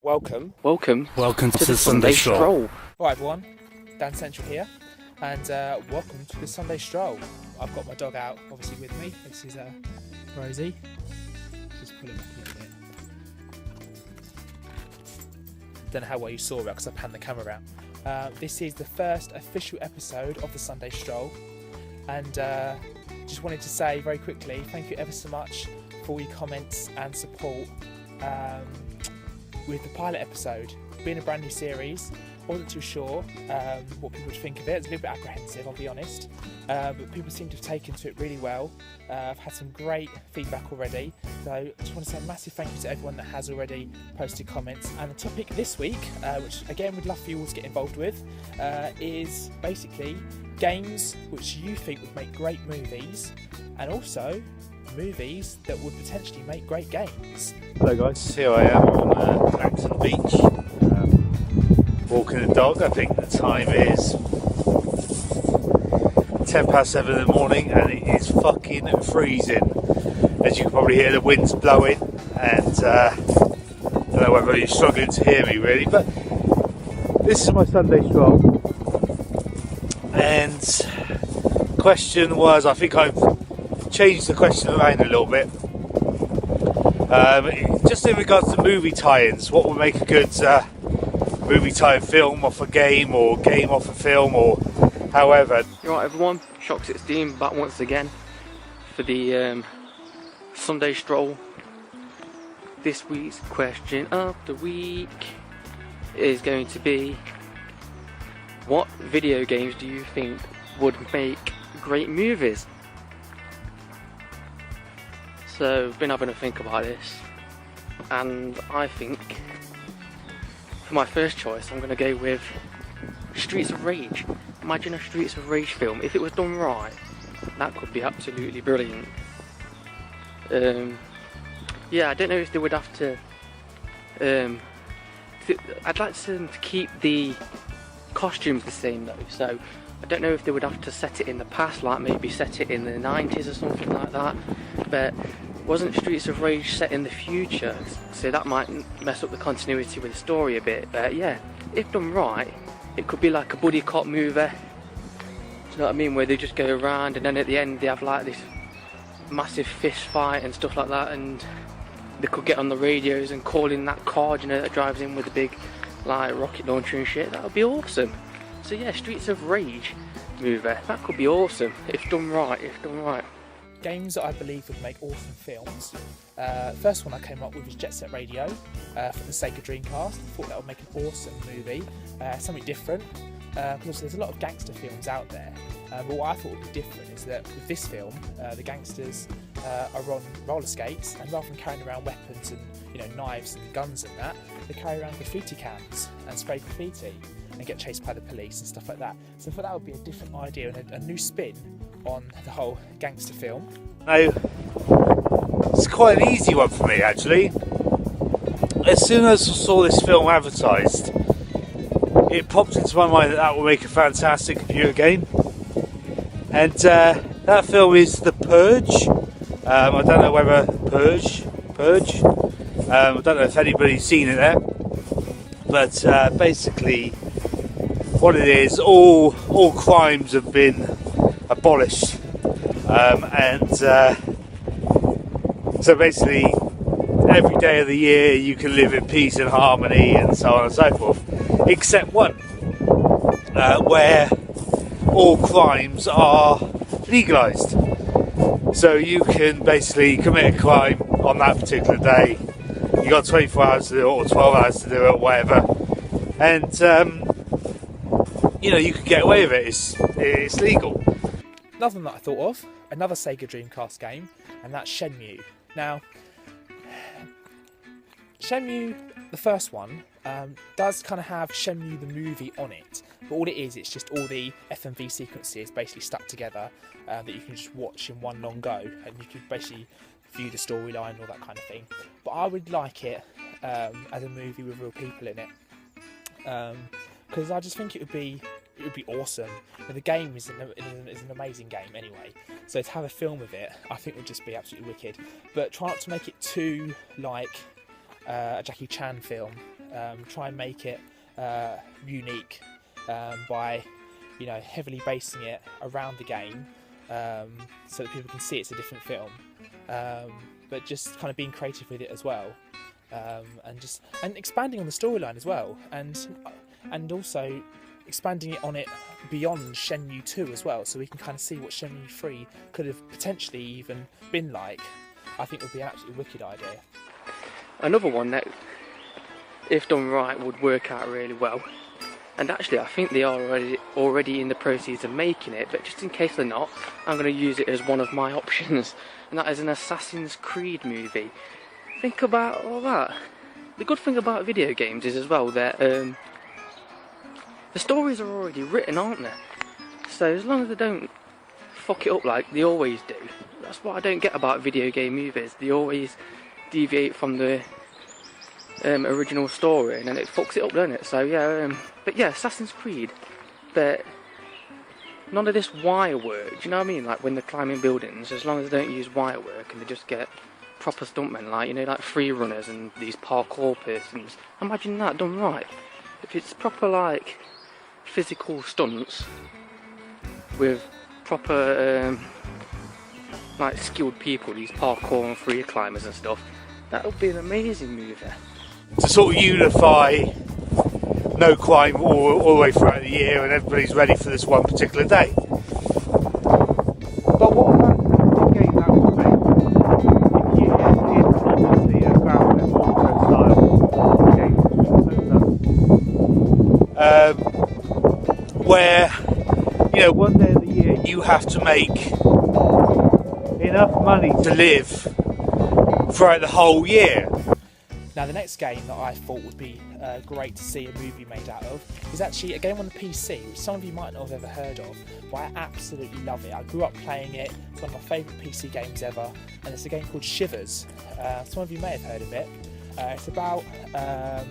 Welcome to the Sunday Stroll. Alright everyone, dancentral here, and welcome to the Sunday Stroll. I've got my dog out, obviously, with me. This is Rosie. Just pull it back a little bit. Don't know how well you saw it because I panned the camera out. This is the first official episode of the Sunday Stroll, and just wanted to say very quickly, thank you ever so much for all your comments and support with the pilot episode. Being a brand new series, I wasn't too sure what people would think of it. It's a little bit apprehensive, I'll be honest, but people seem to have taken to it really well. I've had some great feedback already, so I just want to say a massive thank you to everyone that has already posted comments. And the topic this week, which again we'd love for you all to get involved with, is basically games which you think would make great movies, and also movies that would potentially make great games. Hello guys, here I am on Clacton Beach, walking the dog. I think the time is 7:10 in the morning and it is fucking freezing. As you can probably hear, the wind's blowing, and I don't know whether you're struggling to hear me really, but this is my Sunday stroll, and the question was, I think I've changed the question around a little bit. Just in regards to movie tie-ins, what would make a good movie tie-in film off a game, or game off a film, or however. You alright everyone, Shockz16 back once again for the Sunday Stroll. This week's question of the week is going to be, what video games do you think would make great movies? So I've been having a think about this, and I think for my first choice I'm going to go with Streets of Rage. Imagine a Streets of Rage film. If it was done right, that could be absolutely brilliant. Yeah, I don't know if they would have to I'd like to keep the costumes the same though, so I don't know if they would have to set it in the past, like maybe set it in the 90s or something like that. But wasn't Streets of Rage set in the future, so that might mess up the continuity with the story a bit. But yeah, if done right, it could be like a buddy cop movie. Do you know what I mean? Where they just go around and then at the end they have like this massive fist fight and stuff like that, and they could get on the radios and call in that car, you know, that drives in with the big like rocket launcher and shit. That would be awesome. So yeah, Streets of Rage movie, that could be awesome if done right, Games that I believe would make awesome films. First one I came up with was Jet Set Radio for the Sega Dreamcast. I thought that would make an awesome movie, something different, because there's a lot of gangster films out there. But what I thought would be different is that with this film, the gangsters are on roller skates, and rather than carrying around weapons and knives and guns and that, they carry around graffiti cans and spray graffiti and get chased by the police and stuff like that. So I thought that would be a different idea and a new spin on the whole gangster film. Now, it's quite an easy one for me actually. As soon as I saw this film advertised, it popped into my mind that would make a fantastic computer game, and that film is The Purge. I don't know whether Purge. I don't know if anybody's seen it there, but basically what it is, all crimes have been abolished, and so basically every day of the year you can live in peace and harmony and so on and so forth, except one, where all crimes are legalised. So you can basically commit a crime on that particular day. You got 24 hours to do it, or 12 hours to do it, or whatever, and you can get away with it. It's legal. Another one that I thought of, another Sega Dreamcast game, and that's Shenmue. Now, Shenmue, the first one, does kind of have Shenmue the movie on it, but all it is, it's just all the FMV sequences basically stuck together that you can just watch in one long go, and you can basically view the storyline and all that kind of thing. But I would like it as a movie with real people in it, because I just think it would be awesome. And the game is an amazing game anyway, so to have a film of it I think would just be absolutely wicked. But try not to make it too like a Jackie Chan film, try and make it unique by heavily basing it around the game so that people can see it's a different film, but just kind of being creative with it as well, and expanding on the storyline as well, and also expanding it on it beyond Shenmue 2 as well, so we can kind of see what Shenmue 3 could have potentially even been like. I think would be an absolutely wicked idea. Another one that, if done right, would work out really well, and actually I think they are already in the process of making it, but just in case they're not, I'm going to use it as one of my options, and that is an Assassin's Creed movie. Think about all that. The good thing about video games is as well that the stories are already written, aren't they? So as long as they don't fuck it up like they always do. That's what I don't get about video game movies. They always deviate from the original story, and then it fucks it up, doesn't it? So yeah, but yeah, Assassin's Creed, but none of this wire work. Do you know what I mean? Like when they're climbing buildings, as long as they don't use wire work and they just get proper stuntmen, like like free runners and these parkour persons. Imagine that done right. If it's proper like physical stunts with proper like skilled people, these parkour and free climbers and stuff, that would be an amazing movie. To sort of unify no crime all the way throughout the year, and everybody's ready for this one particular day. But what a fantastic game that would be if you it's obviously a Grand Theft Auto style game, where one day of the year you have to make enough money to live throughout the whole year. Now the next game that I thought would be great to see a movie made out of is actually a game on the PC, which some of you might not have ever heard of, but I absolutely love it. I grew up playing it. It's one of my favourite PC games ever, and it's a game called Shivers. Some of you may have heard of it. It's about a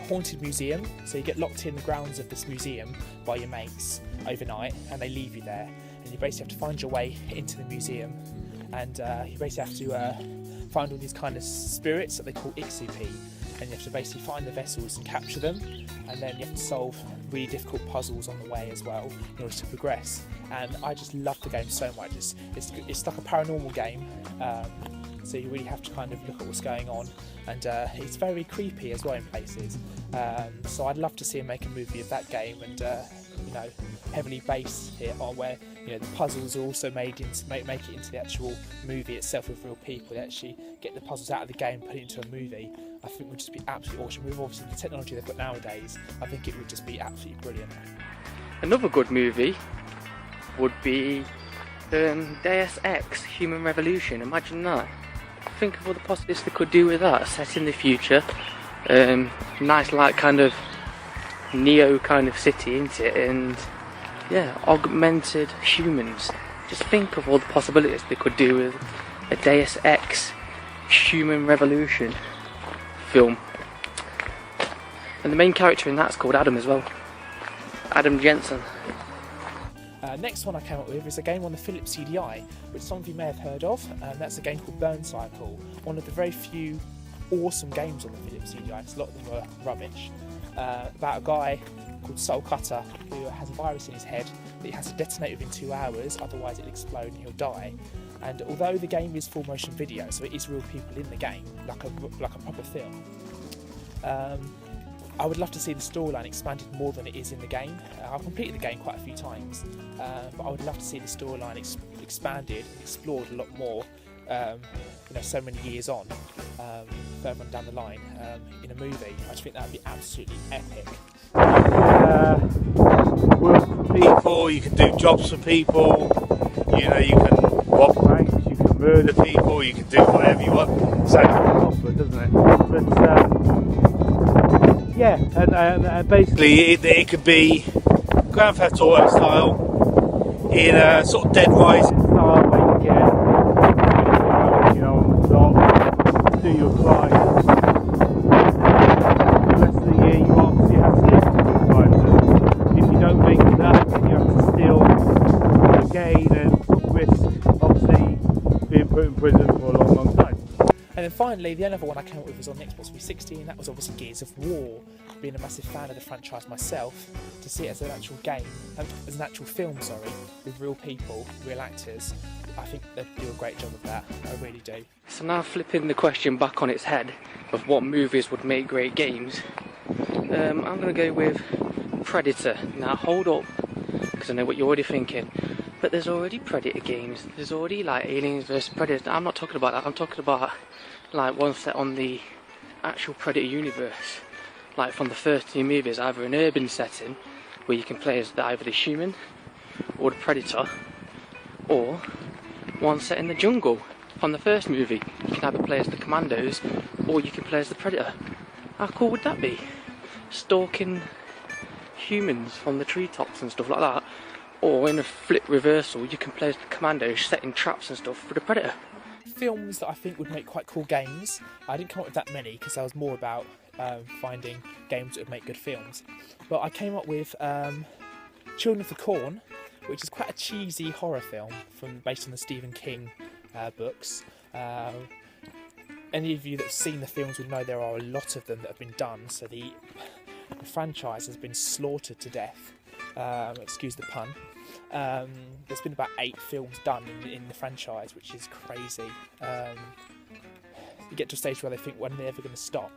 haunted museum, so you get locked in the grounds of this museum by your mates overnight, and they leave you there, and you basically have to find your way into the museum, and you basically have to find all these kind of spirits that they call Ixupi, and you have to basically find the vessels and capture them, and then you have to solve really difficult puzzles on the way as well in order to progress. And I just love the game so much. It's like a paranormal game, so you really have to kind of look at what's going on, and it's very creepy as well in places. So I'd love to see him make a movie of that game, and heavily based it on where the puzzles are also made into make it into the actual movie itself with real people. They actually get the puzzles out of the game, put it into a movie. I think would just be absolutely awesome. With obviously the technology they've got nowadays, I think it would just be absolutely brilliant. Another good movie would be Deus Ex Human Revolution. Imagine that. Think of all the possibilities they could do with that. Set in the future, nice like kind of Neo kind of city, isn't it? And yeah, augmented humans. Just think of all the possibilities they could do with a Deus Ex Human Revolution film. And the main character in that's called Adam as well. Adam Jensen. Next one I came up with is a game on the Philips CDI, which some of you may have heard of, and that's a game called Burn Cycle. One of the very few awesome games on the Philips CDI, a lot of them were rubbish. About a guy called Soul Cutter who has a virus in his head that he has to detonate within 2 hours, otherwise it'll explode and he'll die. And although the game is full motion video, so it is real people in the game, like a proper film, I would love to see the storyline expanded more than it is in the game. I've completed the game quite a few times, but I would love to see the storyline expanded and explored a lot more, so many years on, further on down the line, in a movie. I just think that would be absolutely epic. Work for people, you can do jobs for people, you can rob banks, you can murder people, you can do whatever you want. Sounds awful, doesn't it? But yeah, and basically it could be Grand Theft Auto style, in a sort of Dead Rising style, where you get on the dot, do your crime. The rest of the year you obviously have to live with your crime. If you don't make it up, then you have to steal again and risk obviously being put in prison for a long time. And then finally, the only other one I came up with was on the Xbox 360, and that was obviously Gears of War. Being a massive fan of the franchise myself, to see it as an actual game, as an actual film, with real people, real actors, I think they do a great job of that. I really do. So now flipping the question back on its head of what movies would make great games, I'm going to go with Predator. Now hold up, because I know what you're already thinking. But there's already Predator games. There's already like Aliens vs Predator. I'm not talking about that. I'm talking about like one set on the actual Predator universe. Like from the first two movies, either an urban setting where you can play as either the human or the Predator, or one set in the jungle. From the first movie, you can either play as the Commandos or you can play as the Predator. How cool would that be? Stalking humans from the treetops and stuff like that. Or in a flip reversal, you can play as the Commandos setting traps and stuff for the Predator. Films that I think would make quite cool games. I didn't come up with that many because I was more about finding games that would make good films. But I came up with Children of the Corn, which is quite a cheesy horror film based on the Stephen King books. Any of you that have seen the films would know there are a lot of them that have been done, so the franchise has been slaughtered to death. Excuse the pun. There's been about 8 films done in the franchise, which is crazy. You get to a stage where they think, when are they ever going to stop?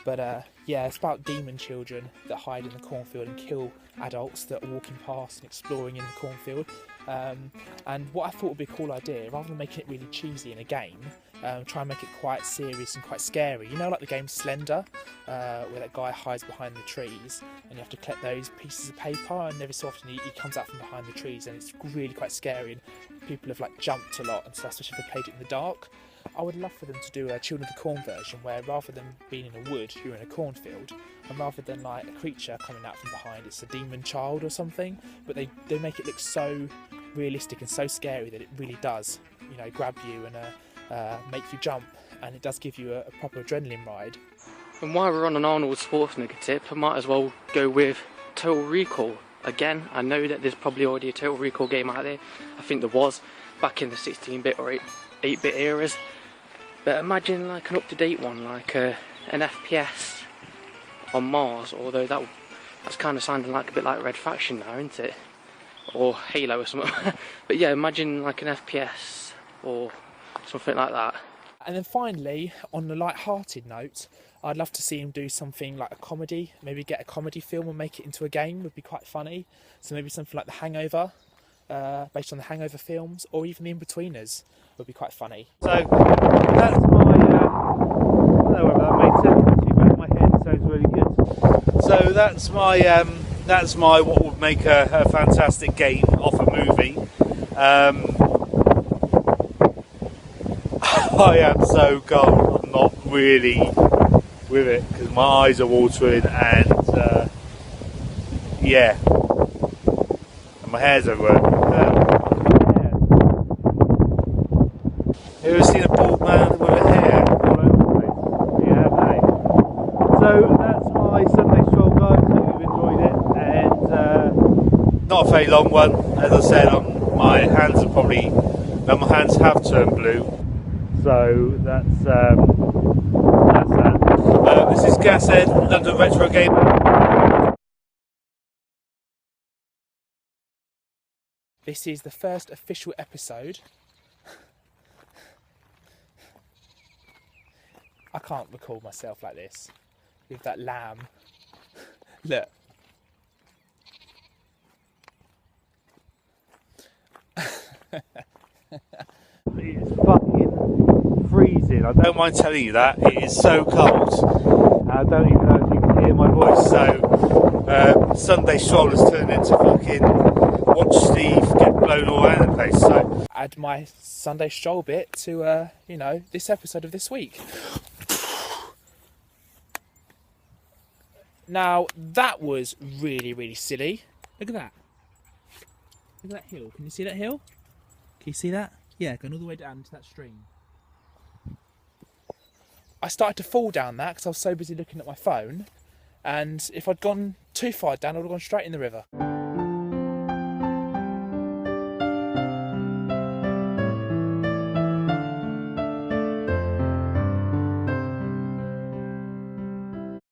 But yeah, it's about demon children that hide in the cornfield and kill adults that are walking past and exploring in the cornfield. And what I thought would be a cool idea, rather than making it really cheesy in a game, try and make it quite serious and quite scary. You know, like the game Slender, where that guy hides behind the trees and you have to collect those pieces of paper, and every so often he comes out from behind the trees, and it's really quite scary, and people have like jumped a lot and stuff, especially if they played it in the dark. I would love for them to do a Children of the Corn version where rather than being in a wood, you're in a cornfield, and rather than like a creature coming out from behind, it's a demon child or something, but they make it look so realistic and so scary that it really does, you know, grab you and make you jump, and it does give you a proper adrenaline ride. And while we're on an Arnold Schwarzenegger tip, I might as well go with Total Recall. Again, I know that there's probably already a Total Recall game out there. I think there was back in the 16-bit or 8-bit eras. But imagine like an up-to-date one, like an FPS on Mars, although that's kind of sounding like a bit like Red Faction now, isn't it? Or Halo or something. But yeah, imagine like an FPS or something like that. And then finally, on a light-hearted note, I'd love to see him do something like a comedy, maybe get a comedy film and make it into a game, would be quite funny. So maybe something like The Hangover, based on the Hangover films, or even The In-Betweeners would be quite funny. So that's my, I don't know whether that made sense, actually, but my head sounds really good. So that's my what would make a fantastic game off a movie. I am so cold, I'm not really with it because my eyes are watering, and yeah, and my hair's everywhere. You ever seen a bald man with a hair all over the place? Yeah, hey. So that's my Sunday Stroll, guys. Hope you've enjoyed it, and not a very long one. As I said, my hands have turned blue. So that's that. This is Gashead LondonRetroGamer. This is the first official episode. I can't record myself like this with that lamb. Look. It's fucking freezing. I don't mind telling you that. It is so cold. I don't even know if you can hear my voice. So Sunday Stroll has turned into fucking watch Steve get blown all around the place. So add my Sunday Stroll bit to you know, this episode of this week. Now that was really silly. Look at that. Look at that hill. Can you see that hill? Can you see that? Yeah, going all the way down to that stream. I started to fall down that because I was so busy looking at my phone, and if I'd gone too far down, I would have gone straight in the river.